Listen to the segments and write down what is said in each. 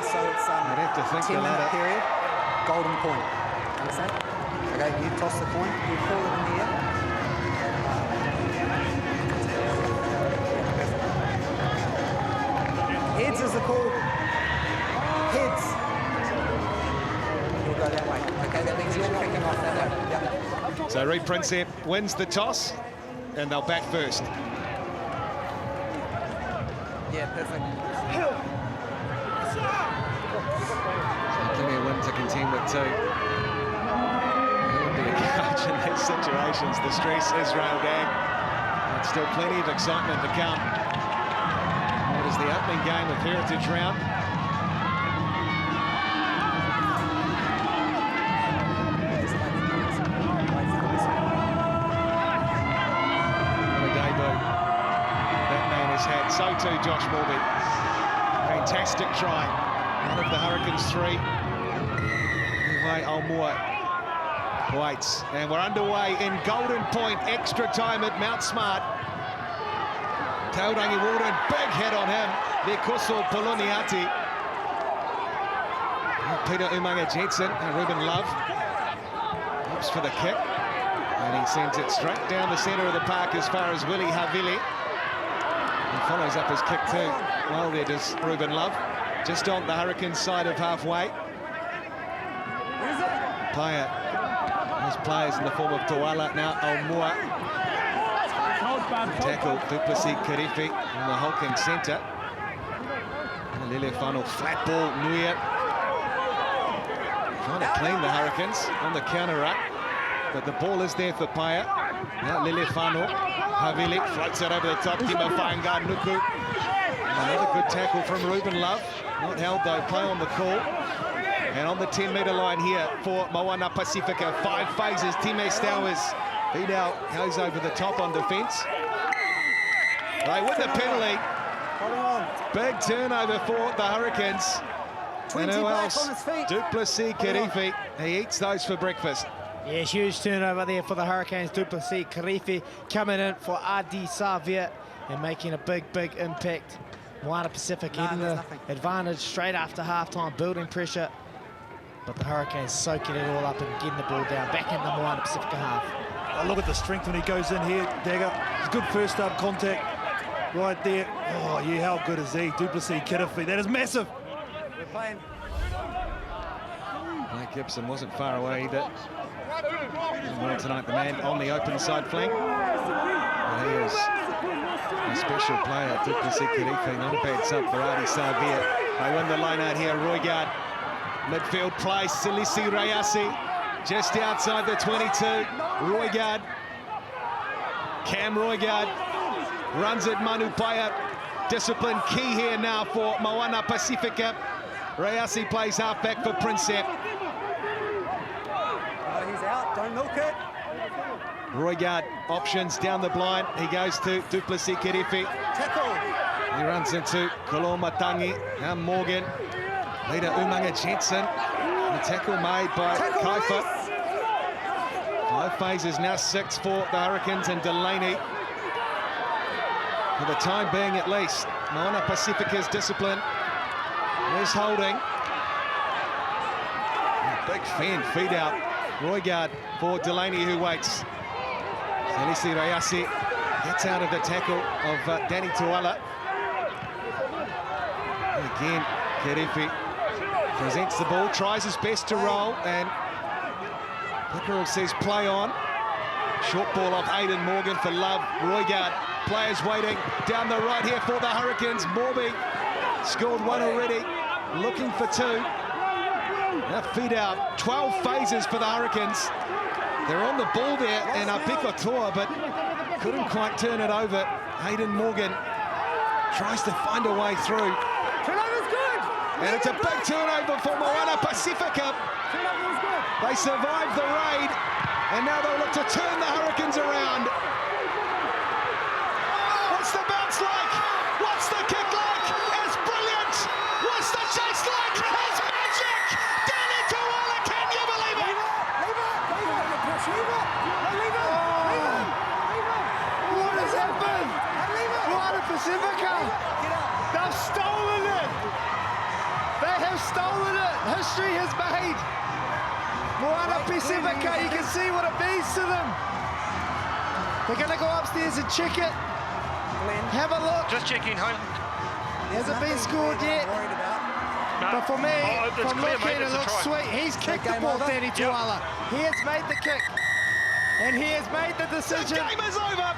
so it's I'd have to think 10-minute period, golden point. Understand? Okay, you toss the coin, you pull it in the air. Heads is the call. Heads. You'll go that way. Okay, that means you're kicking off that way. Yep. So Reed Prinsep wins the toss, and they'll back first. Yeah, perfect. Plenty of win to contend with too. It would be a coach in these situations. The stress is railed down. And still plenty of excitement to come. What is the opening game of Heritage Round? What a debut that man has had. So too Josh Morby. Fantastic try. One of the Hurricanes 3. Anyway, Almoa waits. And we're underway in Golden Point. Extra time at Mount Smart. Taurangi Walden, big hit on him. Vikuso Poloniati. Peter Umaga-Jensen and Ruben Love. Hopes for the kick. And he sends it straight down the centre of the park as far as Willie Havili. He follows up his kick too. Well, there does Ruben Love. Just on the Hurricanes side of halfway. Player. There's players in the form of Toala, now Almoa. Tackle Duplessis Karifi in the hulking centre. Liliafano, flat ball, Nuia. Trying to clean the Hurricanes on the counter-up. But the ball is there for Paya. Now Liliafano, Havili floats it over the top. Timo Whainga Nuku. Another good tackle from Ruben Love. Not held though, play on the call. And on the 10-metre line here for Moana Pasifika. 5 phases, Time Stowers. He now goes over the top on defence. They win the penalty. Big turnover for the Hurricanes. And who else? Duplessis Karifi. He eats those for breakfast. Yeah, huge turnover there for the Hurricanes. Duplessis Karifi coming in for Adi Savia and making a big impact. Moana Pacific getting the advantage straight after halftime, building pressure. But the Hurricanes soaking it all up and getting the ball down, back in the Moana Pacifica half. Oh, look at the strength when he goes in here, Dagger. It's good first up contact right there. Oh, yeah, how good is he? Duplessis Karifi, that is massive. We're playing. Blake Gibson wasn't far away either. Well tonight, the man on the open side flank. Well, he is a special player, Duplessis Karifi. Not a bad sub for Adi Savia. They win the line out here, Roigard. Midfield play, Silisi Rayasi. Just outside the 22. Roigard. Cam Roigard runs it, Manu Paya. Discipline key here now for Moana Pasifika. Rayasi plays halfback for Prinsep. He's out, don't milk it. Roigard options down the blind. He goes to Duplessis Karifi. Tackle. He runs into Kolomatangi. Now Morgan. Leader Umaga-Jensen. The tackle made by Kaifa. 5 phases, now 6 for the Hurricanes and Delaney. For the time being at least. Moana Pacifica's discipline is holding. Big fan feed out. Roigard for Delaney, who waits. Silisi Rayasi gets out of the tackle of Danny Tuala. And again, Karifi presents the ball, tries his best to roll, and Pickerel says play on. Short ball off Aidan Morgan for Love. Roigard, players waiting down the right here for the Hurricanes. Morby scored 1 already, looking for 2. Now feed out, 12 phases for the Hurricanes. They're on the ball there, and Pikotoa, but couldn't quite turn it over. Aidan Morgan tries to find a way through. Turnover's good. And it's a big turnover for Moana Pasifika. They survived the raid, and now they'll look to turn the Hurricanes around. What's the bounce like? What's the kick like? It's brilliant. What's the chase like? It's magic. Danny Tuala, can you believe it? What has happened? Moana Pasifika. They've stolen it. They have they've stolen it. History has made. Moana Pasifika, you can see what it means to them. They're going to go upstairs and check it. Have a look. Just checking home. Hasn't been scored yet. But for me, from looking, it looks sweet. He's kicked the ball, Danny Tuala. He has made the kick. And he has made the decision. The game is over.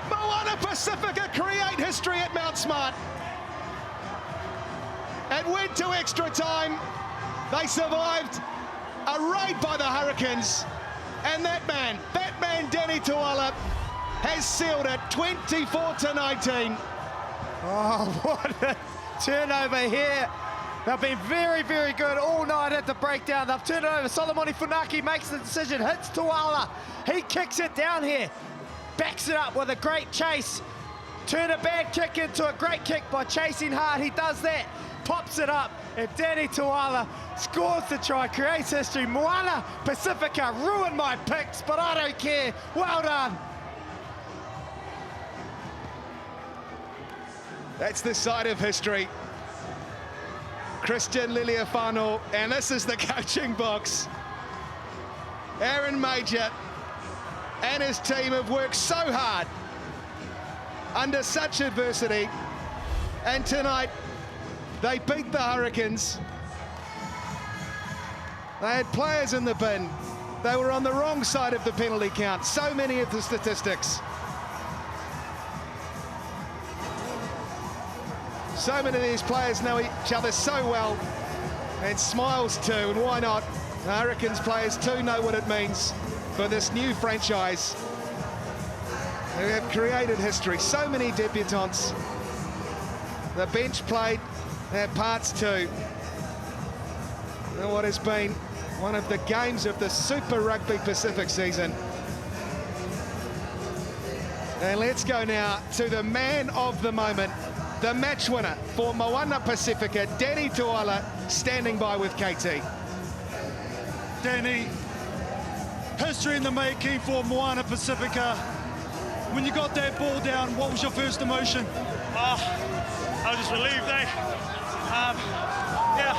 Moana Pasifika create history at Mount Smart. It went to extra time. They survived a raid by the Hurricanes. And that man, Danny Tuala, has sealed it 24-19. Oh, what a turnover here. They've been very, very good all night at the breakdown. They've turned it over. Solomoni Funaki makes the decision, hits Tuala. He kicks it down here, backs it up with a great chase. Turn a bad kick into a great kick by chasing hard. He does that, pops it up, and Danny Tuala scores the try, creates history. Moana Pasifika ruined my picks, but I don't care. Well done. That's the side of history. Christian Liliafano, and this is the coaching box. Aaron Major and his team have worked so hard under such adversity, and tonight they beat the Hurricanes. They had players in the bin. They were on the wrong side of the penalty count. So many of the statistics. So many of these players know each other so well, and Smiles too, and why not? The Hurricanes players too know what it means for this new franchise. They have created history, so many debutants. The bench played their parts too. And what has been one of the games of the Super Rugby Pacific season. And let's go now to the man of the moment, the match winner for Moana Pasifika, Danny Tuala, standing by with KT. Danny, history in the making for Moana Pasifika. When you got that ball down, what was your first emotion? I was just relieved, eh? Yeah,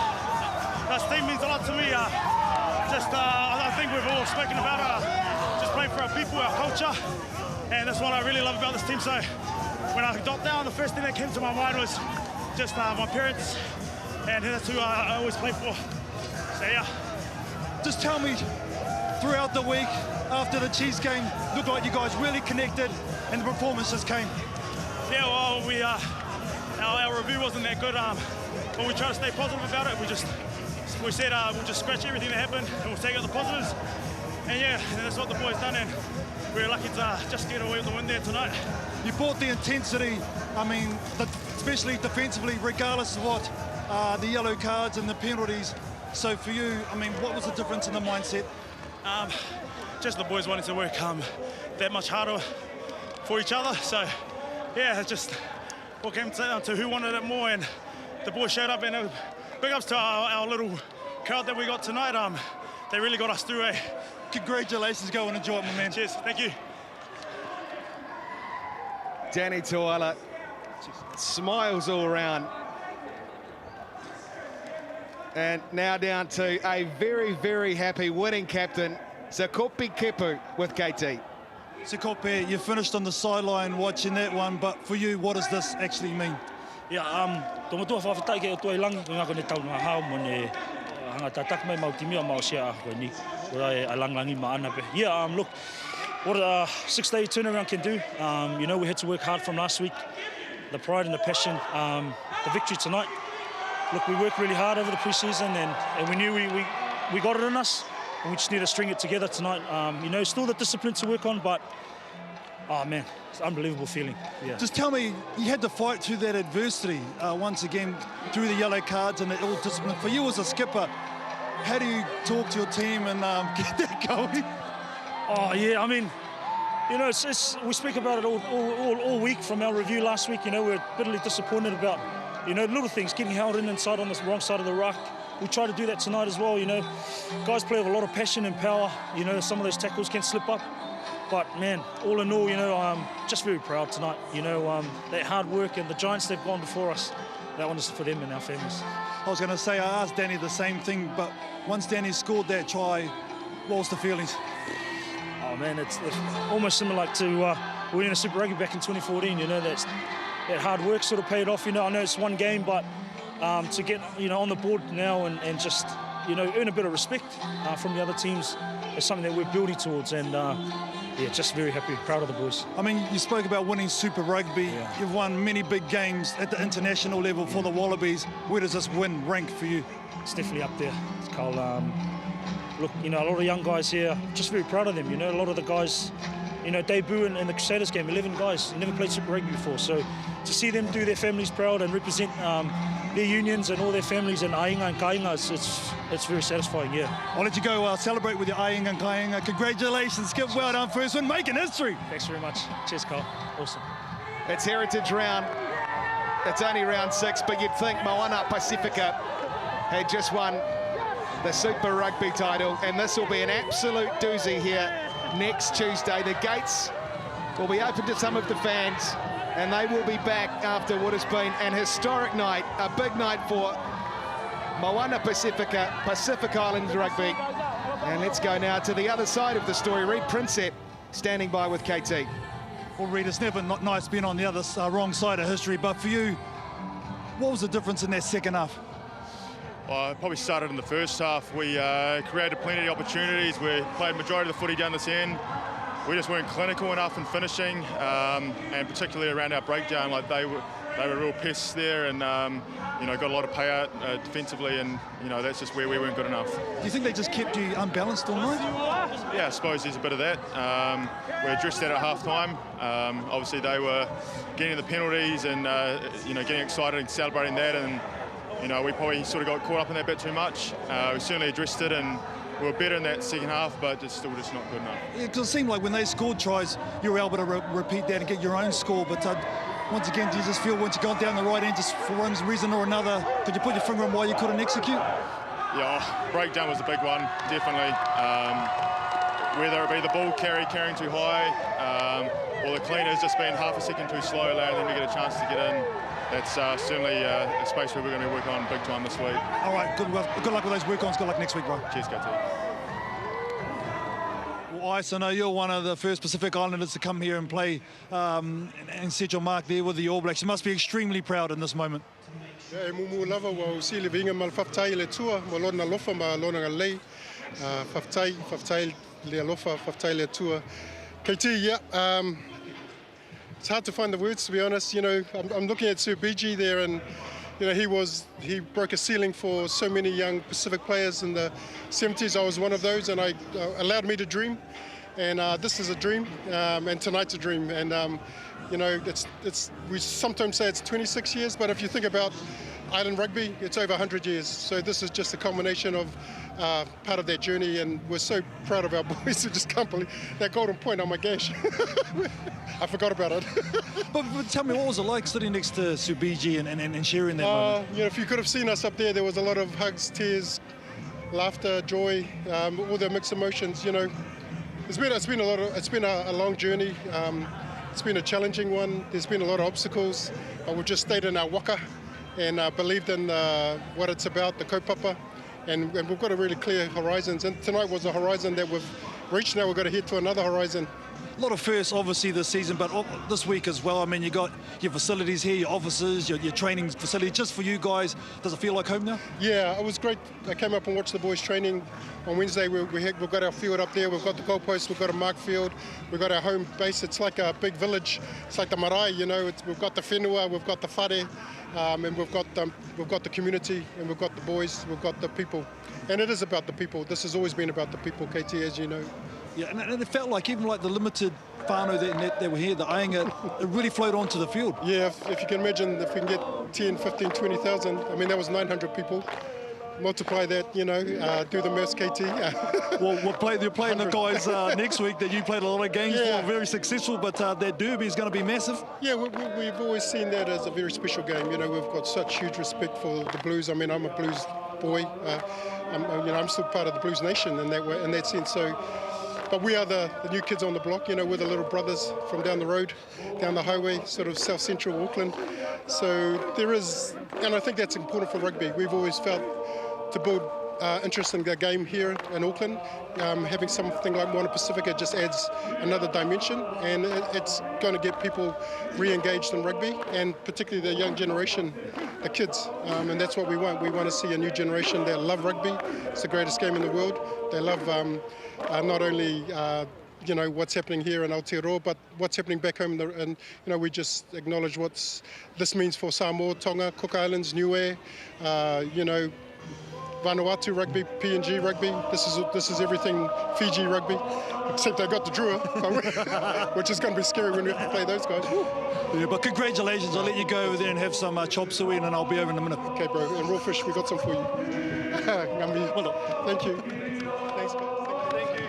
this team means a lot to me. I think we've all spoken about just playing for our people, our culture, and that's what I really love about this team. So when I got down, the first thing that came to my mind was just my parents, and that's who I always play for. So yeah. Just tell me, throughout the week, after the Chiefs game, looked like you guys really connected and the performances came. Yeah, well, our review wasn't that good, but we try to stay positive about it. We said we'll just scratch everything that happened and we'll take out the positives. And yeah, that's what the boys done, and we're lucky to just get away with the win there tonight. You brought the intensity, I mean, especially defensively, regardless of what, the yellow cards and the penalties. So for you, I mean, what was the difference in the mindset? Just the boys wanting to work that much harder for each other. So yeah, it's just what came down to who wanted it more, and the boys showed up, and big ups to our little crowd that we got tonight. They really got us through, eh? Congratulations, go and enjoy it, my man. Cheers, thank you. Danny Tuala, smiles all around. And now down to a very, very happy winning captain, Sekope Kepu with KT. Sekope, you finished on the sideline watching that one, but for you, what does this actually mean? Yeah, tomatua whawhatai ke o toi langi, ngā kone tau ngā hao mo ne hanga tatak mai mau timia mau sea koe ni. Ora a langlangi maana pe. Yeah, look, what a 6-day turnaround can do. You know, we had to work hard from last week. The pride and the passion, the victory tonight. Look, we worked really hard over the pre-season, and we knew we got it in us, and we just need to string it together tonight. You know, still the discipline to work on, but oh man, it's an unbelievable feeling. Yeah. Just tell me, you had to fight through that adversity once again, through the yellow cards and the ill discipline. For you as a skipper, how do you talk to your team and get that going? Oh yeah, I mean, you know, we speak about it all week from our review last week. You know, we're bitterly disappointed about, you know, little things, getting held in inside on the wrong side of the ruck. We try to do that tonight as well, you know. Guys play with a lot of passion and power. You know, some of those tackles can slip up. But, man, all in all, you know, I'm just very proud tonight. You know, that hard work and the giants, they've gone before us. that one is for them and our families. I was going to say, I asked Danny the same thing, but once Danny scored that try, what was the feelings? Oh man, it's almost similar like to winning a Super Rugby back in 2014. You know, that hard work sort of paid off. You know, I know it's one game, but to get on the board now and just earn a bit of respect from the other teams is something that we're building towards. And yeah, just very happy, proud of the boys. I mean, you spoke about winning Super Rugby. Yeah. You've won many big games at the international level for the Wallabies. Where does this win rank for you? It's definitely up there, Carl. Look, a lot of young guys here, just very proud of them. A lot of the guys, debut in the Crusaders game, 11 guys, never played Super Rugby before. So to see them do their families proud and represent their unions and all their families and ainga and kainga, it's very satisfying, yeah. I'll let you go celebrate with your ainga and kainga. Congratulations, Skip, well done, first one, making history. Thanks very much. Cheers, Carl. Awesome. It's Heritage round. It's only round 6, but you'd think Moana Pasifika had just won the Super Rugby title, and this will be an absolute doozy here next Tuesday. The gates will be open to some of the fans, and they will be back after what has been an historic night, a big night for Moana Pasifika, Pacific Islands Rugby. And let's go now to the other side of the story. Reed Prinsep standing by with KT. Well, Reed, it's never not nice being on the other wrong side of history, but for you, what was the difference in that second half? Well, it probably started in the first half. We created plenty of opportunities. We played majority of the footy down this end. We just weren't clinical enough in finishing, and particularly around our breakdown. Like they were real pests there, and got a lot of payout defensively, and that's just where we weren't good enough. Do you think they just kept you unbalanced all night? Yeah, I suppose there's a bit of that. We addressed that at half time. Obviously, they were getting the penalties and getting excited and celebrating that, and we probably sort of got caught up in that bit too much. We certainly addressed it, and we were better in that second half, but it's still just not good enough. Yeah, because it seemed like when they scored tries, you were able to repeat that and get your own score. But once again, do you just feel once you got down the right end, just for one reason or another, could you put your finger on why you couldn't execute? Yeah, breakdown was a big one, definitely. Whether it be the ball carrying too high, or the cleaners just being half a second too slow, allowing them to get a chance to get in. That's certainly a space where we're going to work on big time this week. All right, good luck with those work-ons. Good luck next week, bro. Cheers, KT. Well, Ice, I know you're one of the first Pacific Islanders to come here and play and set your mark there with the All Blacks. You must be extremely proud in this moment. Yeah, mumu lava wa usili vinga mal faftai le tua, ma lona lofa ma lona ngalei, faftai le lofa, faftai le tua. KT, yeah. It's hard to find the words, to be honest. I'm looking at Subiji there, and he broke a ceiling for so many young Pacific players in the 70s. I was one of those, and I allowed me to dream. And this is a dream, and tonight's a dream. And we sometimes say it's 26 years, but if you think about Island Rugby, it's over 100 years. So this is just a culmination of part of that journey, and we're so proud of our boys who just can't believe that golden point. Oh my gosh, I forgot about it. but tell me, what was it like sitting next to Subiji and sharing that moment? If you could have seen us up there was a lot of hugs, tears, laughter, joy, all the mixed emotions. It's been a long journey. It's been a challenging one. There's been a lot of obstacles, but we've just stayed in our waka and believed in what it's about, the kaupapa, and we've got a really clear horizons. And tonight was a horizon that we've reached. Now we've got to head to another horizon. A lot of firsts, obviously, this season, but this week as well. I mean, you got your facilities here, your offices, your training facility. Just for you guys, does it feel like home now? Yeah, it was great. I came up and watched the boys training on Wednesday. We've got our field up there. We've got the goalposts. We've got a mark field. We've got our home base. It's like a big village. It's like the marae, We've got the whenua, we've got the whare, and we've got the community, and we've got the boys. We've got the people, and it is about the people. This has always been about the people, KT, as you know. Yeah, and it felt like even like the limited whānau that were here, the ainga, it really flowed onto the field. Yeah, if you can imagine, if we can get 10, 15, 20,000, I mean, that was 900 people. Multiply that, do the maths, KT. Well, you're playing the guys next week that you played a lot of games for, very successful, but that derby is going to be massive. Yeah, we've always seen that as a very special game. We've got such huge respect for the Blues. I mean, I'm a Blues boy. I'm still part of the Blues Nation in that sense. So. But we are the new kids on the block, we're the little brothers from down the road, down the highway, sort of south central Auckland. So there is, and I think that's important for rugby. We've always felt to build interest in the game here in Auckland. Having something like Moana Pasifika just adds another dimension, and it's going to get people re-engaged in rugby, and particularly the young generation, the kids. And that's what we want. We want to see a new generation that love rugby. It's the greatest game in the world. They love not only you know, what's happening here in Aotearoa, but what's happening back home. And you know, we just acknowledge what this means for Samoa, Tonga, Cook Islands, Niue, you know, Vanuatu rugby, PNG rugby. This is everything Fiji rugby, except they got the Drua, which is going to be scary when we have to play those guys. Yeah, but congratulations. I'll let you go over there and have some chop suey, and I'll be over in a minute. Okay, bro. And raw fish, we got some for you. Ngambi. Well done. Thank you. Thanks, guys. Thank you.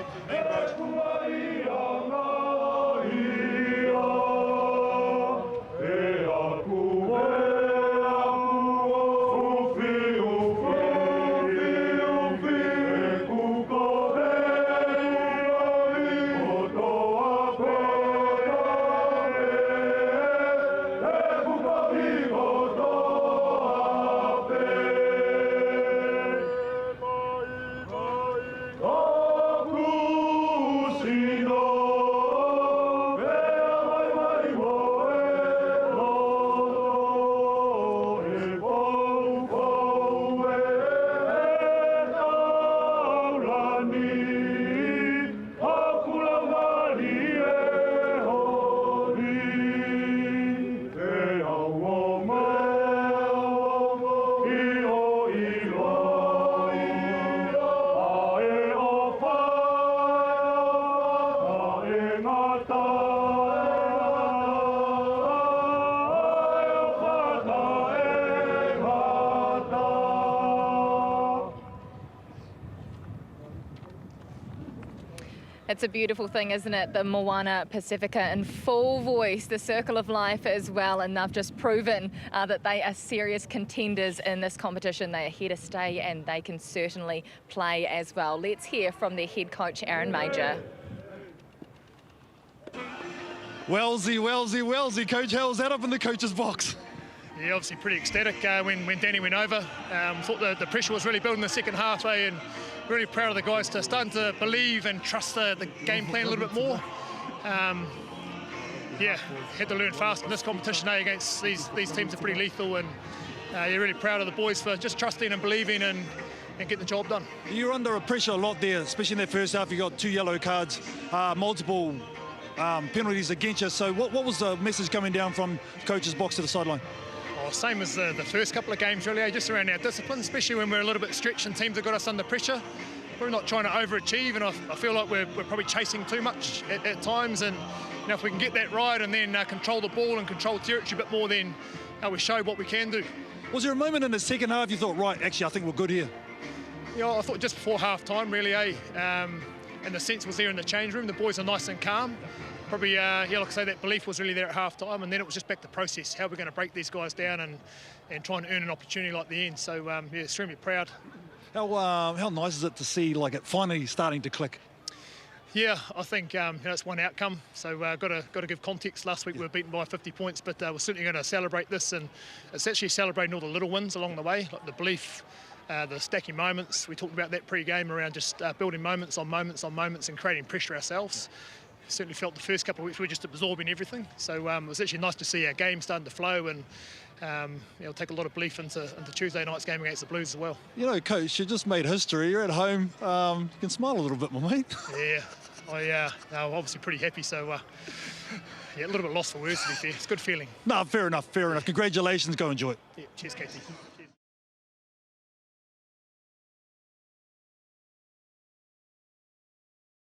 It's a beautiful thing, isn't it? The Moana Pasifika in full voice, the Circle of Life as well, and they've just proven that they are serious contenders in this competition. They are here to stay, and they can certainly play as well. Let's hear from their head coach, Aaron Major. Wellsy. Coach, how was that up in the coach's box? Yeah, obviously pretty ecstatic when Danny went over. Thought the pressure was really building in the second half, and really proud of the guys to starting to believe and trust the game plan a little bit more. Yeah, had to learn fast in this competition against these teams are pretty lethal, and you're really proud of the boys for just trusting and believing and getting the job done. You're under pressure a lot there, especially in that first half. You got 2 yellow cards, multiple penalties against you. So what was the message coming down from coach's box to the sideline? Oh, same as the first couple of games, really, just around our discipline, especially when we're a little bit stretched and teams have got us under pressure. We're not trying to overachieve, and I feel like we're probably chasing too much at times. And you know, if we can get that right and then control the ball and control territory a bit more, then we show what we can do. Was there a moment in the second half you thought, right, actually, I think we're good here? Yeah, I thought just before half-time, really, and the sense was there in the change room. The boys are nice and calm. Probably, like I say, that belief was really there at half-time, and then it was just back to process, how we're going to break these guys down and try and earn an opportunity like the end. So, yeah, extremely proud. How nice is it to see like it finally starting to click? Yeah, I think it's one outcome, so got to give context. Last week we were beaten by 50 points, but we're certainly going to celebrate this, and it's actually celebrating all the little wins along the way, like the belief, the stacking moments. We talked about that pre-game around just building moments on moments on moments and creating pressure ourselves. Certainly felt the first couple of weeks we were just absorbing everything, so it was actually nice to see our game starting to flow, and it'll take a lot of belief into Tuesday night's game against the Blues as well. You know, Coach, you just made history. You're at home. You can smile a little bit more, mate. Yeah, I'm obviously pretty happy, so yeah, a little bit lost for words, to be fair. It's a good feeling. No, fair enough. Congratulations. Go enjoy it. Yeah, cheers, Katie.